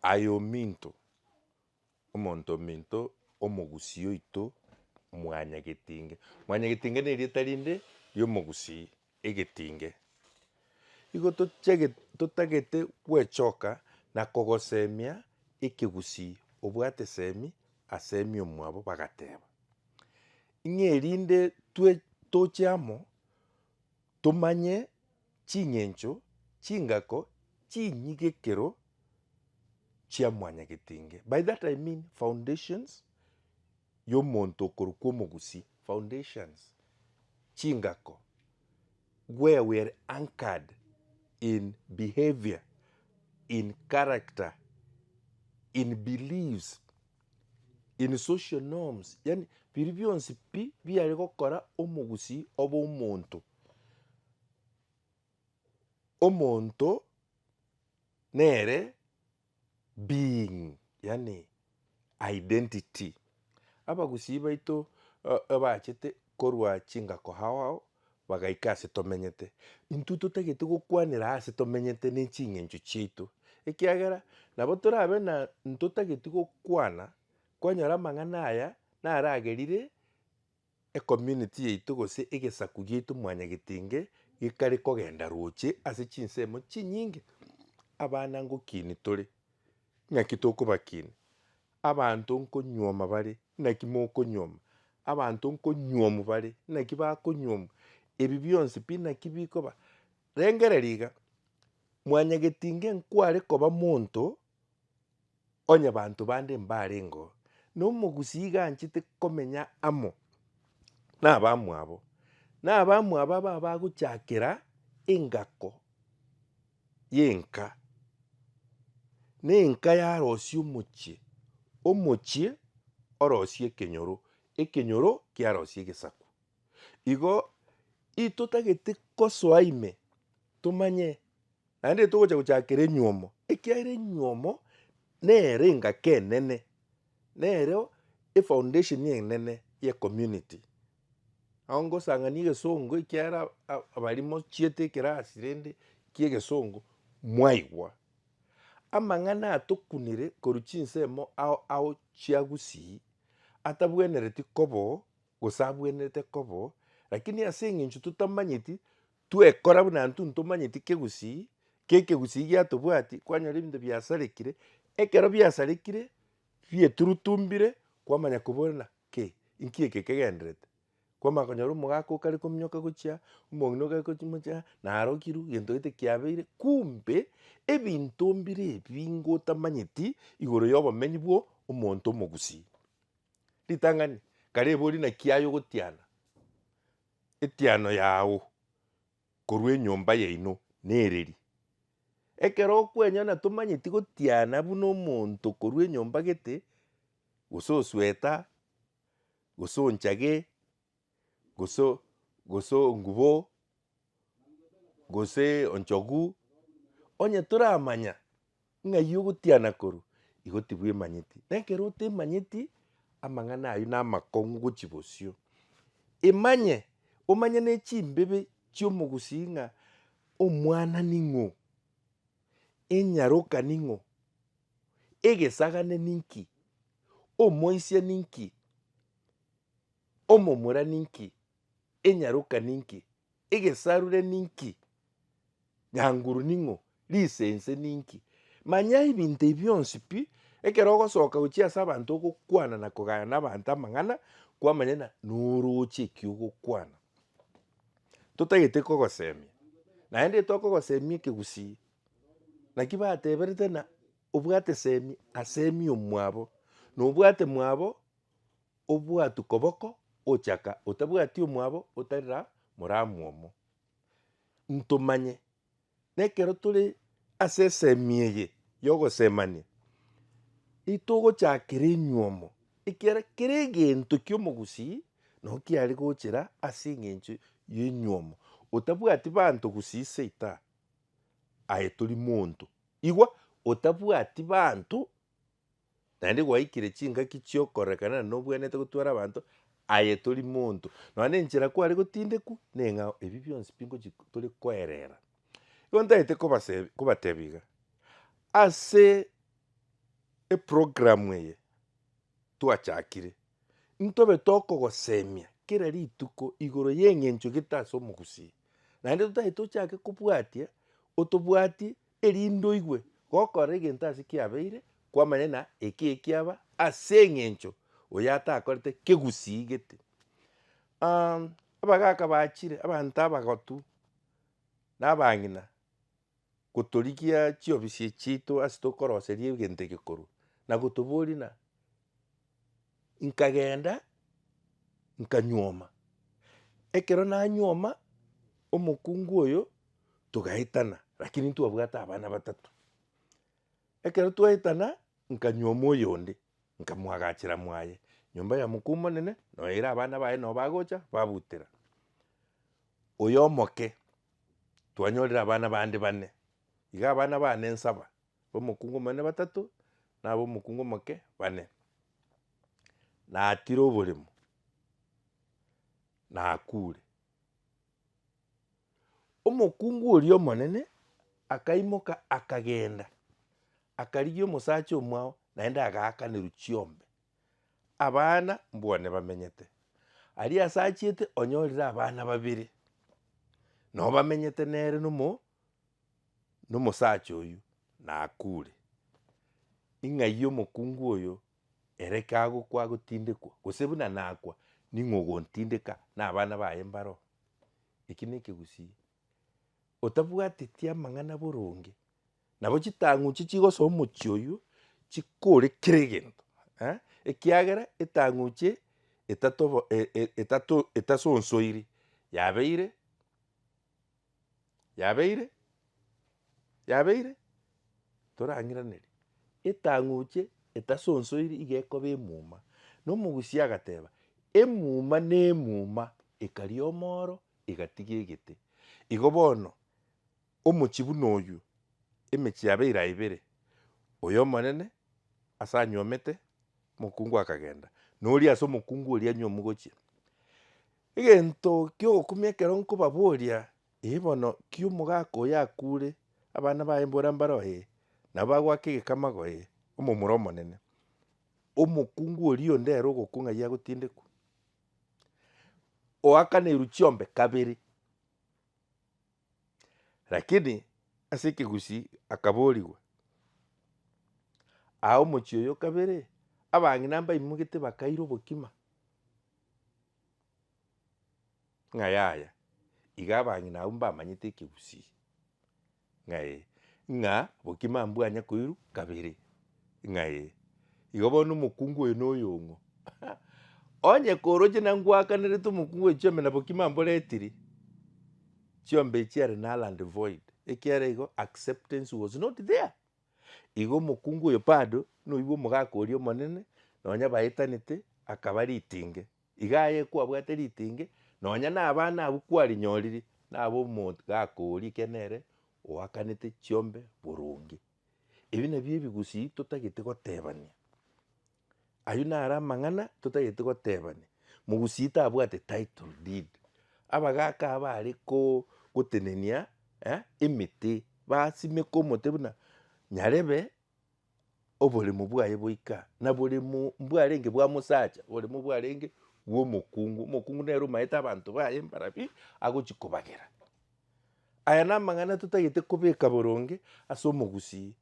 ayo minto omonto minto omogusii oito mwanyagetinge. Mwanyagetinge na erieta rinde ryomogusii egetinge. Igo totagete gwechoka na kogosemia ekegusii obwate semi asemi omwabo bagateba. Ng'e erinde toche amo tomanye ching'encho chingako chinyigekero chia mwanyagetinge. By that I mean foundations y'omonto okorwa omogusii. Foundations chingako where we are anchored in behavior, in character, in beliefs, in social norms. Yani biri byonsi pi byari gokora omogusii oba omonto. Omonto nere being, yani identity. Abagusii baito abachete korwa chingako hao bagaika ase tomenyete. Intwe totagete gokwanera ase tomenyete na ching'encho chiaito. Ekiagera nabo torabe na ntotagete gokwana kwanyora amang'ana aya naragerire ecommunity yaito gose egesaku giaito mwanyagetinge gekare kogenda roche ase chinsemo chinyinge. Abana ngokini tore ng'aki tokobakini. Abanto nkonyuoma bare naki mokonyuoma. Abanto nkonyuomu bare naki bakonyuomu. Ebi byonsi pi naki bikoba. Rengereriga mwanyagetinge nkware koba monto onye banto bande mbarengo. No omogusii ganchete komenya amo na abamwabo. Na abamwabo aba bagochakera engako yenka. Na enka yarosia omochie. Omochie orosia ekenyoro. Ekenyoro kiarosia egesaku. Igo itotagete kosoa ime tomanye naende togocha gochakera enyuomo. Ekiagera enyuomo nere engaka enene. Nero efoundation enene ya community. Amo ngosang'ania egesongo ekiagera abari mochiete ekerasi rende kia egesongo mwaigwa. Amang'ana atokunire korwa chinsemo ao chiagusii atabwenereti kobo gose abwenerete kobo, lakini ase eng'encho totamanyeti twekora buna intwe ntomanyeti kegusii kekegusii giatobwati kwanyora ebinto biasarekire. Ekero biasarekire bieturutumbire kwamanya koborana inki eke kegenderete. Kwamanya konyora omogaka okare kominyoka gochia omong'ina okare komochia narokirwe gento gete kiabeire. Kumbe ebinto mbire ebi ngotamanyeti igoro ya obomenyi bwa omonto omogusii. Ritang'ani kare ebori naki aye ogotiana etiano yago korwa enyomba yaino nereri. Ekero okwenya tomanyeti gotiana buna omonto korwa enyomba gete gose osweta gose onchage gose ongubo gose onchogu onye toramanya ng'ai ogotiana korwa igo tibwemanyeti. Na ekero otemanyeti amang'ana aywo na amakong'u gochia bosio. Emanye omanye na echimbebe chia omogusii ng'a omwana ning'o, enyaroka ning'o, egesagane ninki, omoisia ninki, omomura ninki, enyaroka ninki, egesarure ninki, nyanguru ning'o, risense ninki. Manya ebinto ebi bionsi pi ekero ogosoka gochia ase abanto ogokwana na kogaya na abanto amang'ana kwamanya noroche eki ogokwana. Totagete kogosemia naende tokogosemia ekegusii naki bateberete na obwate semi asemi omwabo. Nobwate mwabo obwatwa koboko ochaka. Otabwati omwabo otarera moramu omo. Ntomanye nekero tore ase esemi eye ya ogosemania itogochakera enyuomo ekiagera kera egento kia omogusii nabo kiare gochera ase eng'encho ya enyuomo. Otabwati banto gusii seita aye tori monto. Igwa otabwati banto naende gwaikire chingaki chiokorekana nobwenerete gotwara abanto aye tori monto. Nonya enchera kware gotindeku neng'ao ebi bionsi pi ngochi tore koerera. Igo ntagete kobatebia iga ase program eye twachakire ntobe tokogosemia kera rituko igoro y'eng'encho getase omogusii naende totae tochake kobwatia otobwati erinde oigwe gokora egento ase kiabeire kwamanya na eki ekiaba ase eng'encho oyo atakorete kegusii gete. Abagaka bachire abanto abagotu na abang'ina gotorigia chiofisi chiito ase tokoroseria egento egekorwa na gotoboria na nkagenda nkanyuoma ekero nanyuoma omokungu oyo togaetana lakini ntwabwate abana batato ekero twaetana nkanyuoma oyo onde nkamwagachera mwaye nyomba ya mokuu monene noera abana baye no bagocha babutera oyo omoke twanyorire abana bande bane iga abana bane nsaba omokungu omonene batato na abo omokungu omoke bane natira oboremo nakure omokungu oria omonene akaimoka akagenda akarigia omosacha omwao naende agaakanera chiombe abana mbwane bamenyete aria ase achiete onyorire abana babere no bamenyete nere nomosacha oywo nakure ing'ai omokungu oyo ere kagokwa agotindekwa gose buna nakwa ning'o ogontindeka na abana baye mbaro eki na ekegusii otabwateti amang'ana boronge nabo chitang'uchi chigosoa omochie oywo chikore kera egento ekiagera etang'uchi etasonsoiri yabeire torang'iraneria etang'uche etasonsoiri iga ekoba emuma na omogusii agateba emuma na emuma ekaria omoro egatiga egete igo bono omochie buna oywo emechie yabeire aye ibere oyo omonene ase anyuomete mokungu akagenda noria ase omokungu oria anyuomu gochia egento kia ogokumia ekero nkobaboria bono kia omogaka oyo akure abana baye mbora mbaro nabo bagwaka egekamago omomura omonene omokungu oria onde ere ogokwa ng'ai agotindekwa oakaneirwu chiombe kabere lakini ase ekegusii akaboriwa omochie oyo kabere abang'ina mbaimogete bakaira obokima ng'a yaya iga abang'ina abwo mbamanyete ekegusii ng'a bokima mbwanya koirwa kabere ng'a igo bono omokungu oyo na oyong'o onye koroche nangwakanerete omokungu oyo chiombe na bokima mboretiri chiombe chiare null and void ekiare igo acceptance was not there igo omokungu oyo bado noigwa omogaka oria omonene nonya baetanete akaba ritinge iga aye kwabwate ritinge nonya na abana abwo kwarinyorire nabo omogaka oria ekiagera nere oakanete chiombe boronge ebi nabio ebigusii totagete gotebania aywo nare amang'ana totagete gotebania mogusii tabwate title deed abagaka bare gotenenia emete basimeka omote buna nyarebe oboremo bwaye boika na boremo mbwarenge bwa mosacha boremo bwarenge bwa omokungu nere omaete abanto baye mbarabi agochi kobagera aya na amang'ana totagete kobeka boronge ase omogusii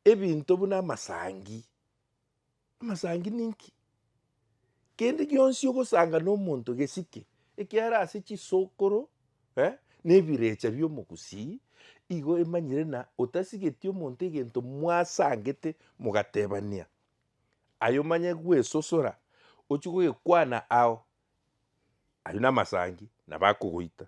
ebinto buna amasangi ninki kende gionsi ogosanga na omonto gesike ekiara ase chisokoro na ebirecha bia omogusii igo emanyire na otasigeti omonto egento mwasangete mogatebania aye omanye gwesosora ochi gogekwana ao aywo na amasangi nabo akogoita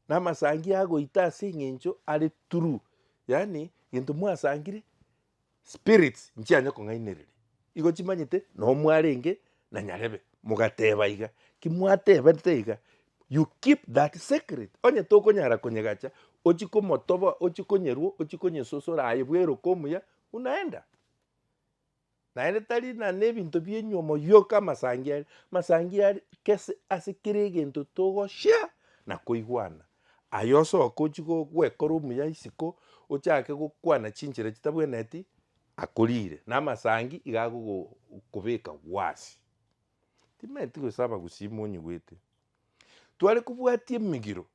na amasangi agoita ase eng'encho are true yaani gento mwasangire spirits nchianya kong'ainereria igo chimanyete no mwarenge na nyarebe mogateba iga kimwatebete iga you keep that secret onye tokonyara konyegacha ochikomotoba ochikonyerwo ochikonyesosora aye bweroka omuya unaenda naende tari na nebinto bia enyuomo yoka amasangi are kese ase kera egento togoshare na koigwana aye osoka ochiko gwekora omuya isiko ochake gokwana chinchera chitabweneti akorire na amasangi igago kobeka gwasi timenti gosaba gusima onyigwete tware kubwatia emigiro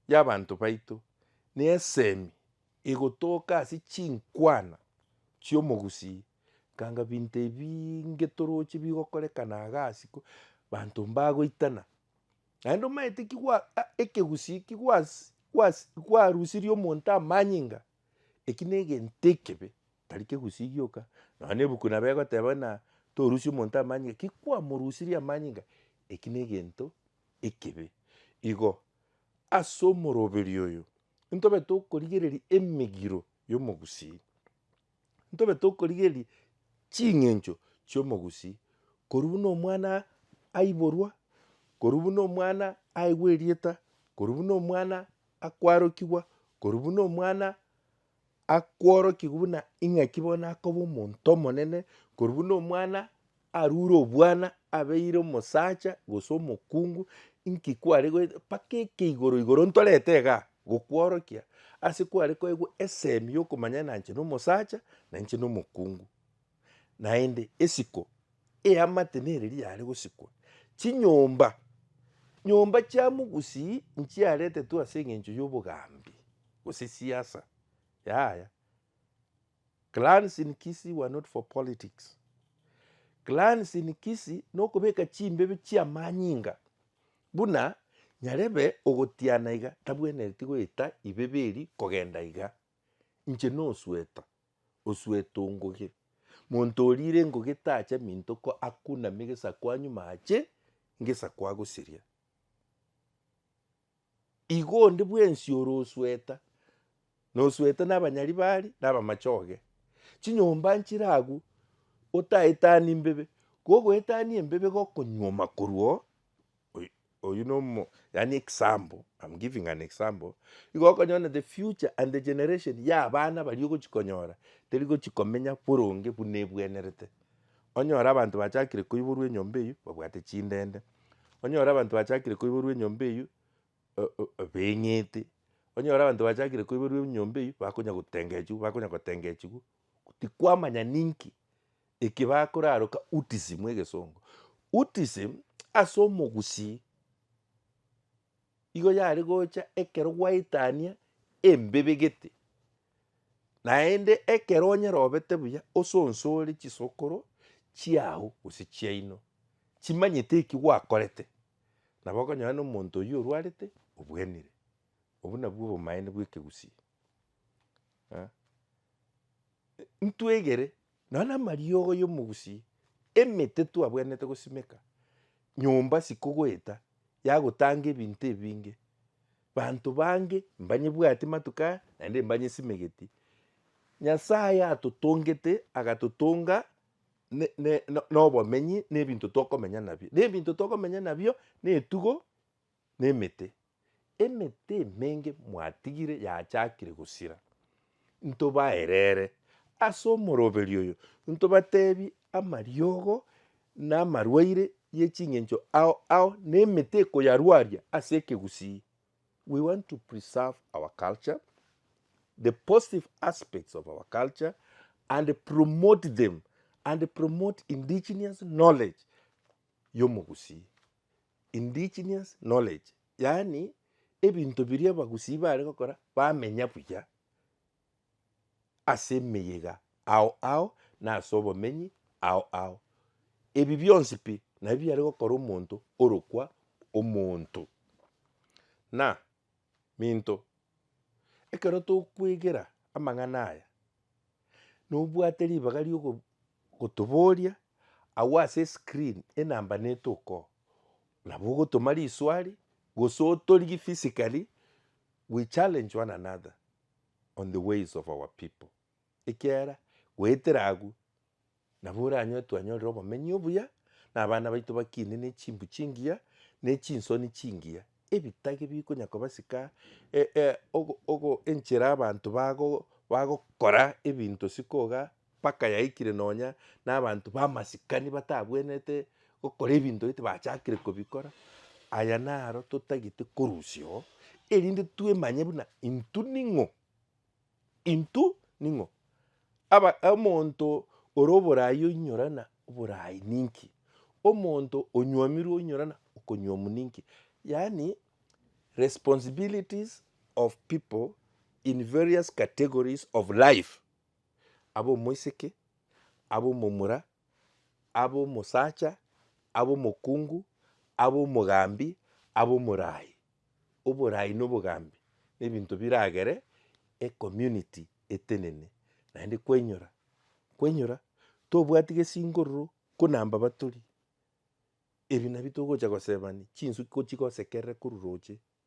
y'abanto baito na esemi igotoka ase chinkwana chiomogusii kanga binto ebinge toroche bigokorekana agasi banto mbagoitana naende omaete ekegusii kigwarusirie omonto amanyinga eki na egento ekebe tari kegusii gioka nonya ebuku nabo egoteba na torusia omonto amanyinga kikwamorusirie amanyinga eki na egento ekebe igo ase omoroberi oyo ntobe tokorigereria emigiro y'omogusii ntobe tokorigereria ching'encho chiomogusii korwa buna omwana aiborwa korwa buna omwana aigwa erieta korwa buna omwana akwarokigwa korwa buna omwana akworokiwa buna ing'aki bono akoba omonto omonene korwa buna omwana arure obwana abeire omosacha gose omokungu inki kware mpaka ekeigoro igoro ntorete iga gokworokia ase kware koigwa esemi ya okomanya na inche na omosacha na inche na omokungu naende esiko eamate nere riare gosikwa chinyomba nyomba chia mogusii nchiaretetwe ase eng'encho ya obogambi gose siasa yaya. Clans in Kisii were not for politics. Clans in Kisii nokobeka chimbebe chiamanyinga buna nyarebe ogotiana iga tabwenereti goeta ibebe eri kogenda iga inche nosweta osweta ongoge monto orire ngoge tacha minto ko akunamia gesaku nyuma ache ngesaku agosiria igo onde bwensi orosweta nosweta na abanyari bari na abamachoge chinyomba nchiragu otaetani mbebe gogoetani embebe gokonyoma korwa oyu no yani example I'm giving an example igo okonyona the future and the generation ya abana bari ogochikonyora teri gochikomenya boronge buna ebwenerete onyora abanto bachakire koiborwa enyomba eywo babwate chindende onyora abanto bachakire koiborwa enyomba eywo beng'ete onyora abanto bachakire koiborwa enyomba eywo bakonya gotengechiwa tikwamanya ninki eki bakoraroka autism egesongo autism ase omogusii igo yare gocha ekero gwaetania embebe gete naende ekero onyerobete buya osonsore chisokoro chiao gose chiaino chimanyete eki gwakorete nabo okonyora na omonto oywo orwarete obwenire obwo nabwo obomaene bwa ekegusii ntwegere nonya amariogo ya omogusii emete twabwenete gosimeka nyomba sikogoeta yagotanga ebinto ebinge banto bange mbanyebwati matuka naende mbanyesimegeti nyasaye atotongete agatotonga nobomenyi na ebinto tokomenya nabio na ebinto tokomenya nabio na etugo na emete emenge mwatigire yachakire gosira ntobaerere ase omoroberi oyo ntobatebi amariogo na amarwaire ye ching'encho ao na emete ekoyarwaria ase ekegusii. We want to preserve our culture, the positive aspects of our culture, and promote them, and promote indigenous knowledge y'omogusii. Indigenous knowledge, yani ebinto biria abagusii bare gokora bamenya buya ase emeyega ao na ase obomenyi ao ebi bionsi pi nabio biare gokora omonto orokwa omonto na minto ekero tokwegera amang'ana aya nobwate ribaga riogotoboria awo ase escreen enamba netokoo nabo ogotoma riswari gose otorigie physically. We challenge one another on the ways of our people ekiara goeteragu nabo oranywe twanyorire obomenyi obuya na abana baito bakine na echimbu chingiya na echinsoni chingiya ebitage bikonya kobasika ogo enchera abantu bagokora ebinto sikoga mpaka yaikire nonya na abantu bamasikani batabwenete gokora ebinto ete bachakire kobikora aya naro totagete korusio erinde twemanye buna intu ning'o omonto ore oborai onyorana oborai ninki, omonto onyomirwe onyorana okonyomu ninki. Yani responsibilities of people in various categories of life, abo moiseke, abo momura, abo mosacha, abo mokungu, abo mogambi, abo morai. Oborai nobogambi nebinto biragere community etenene naende kwenyora tobwati gesingororo konamba batori. Ebi nabio togocha gosebani chinsuki chikosekerere korwa roche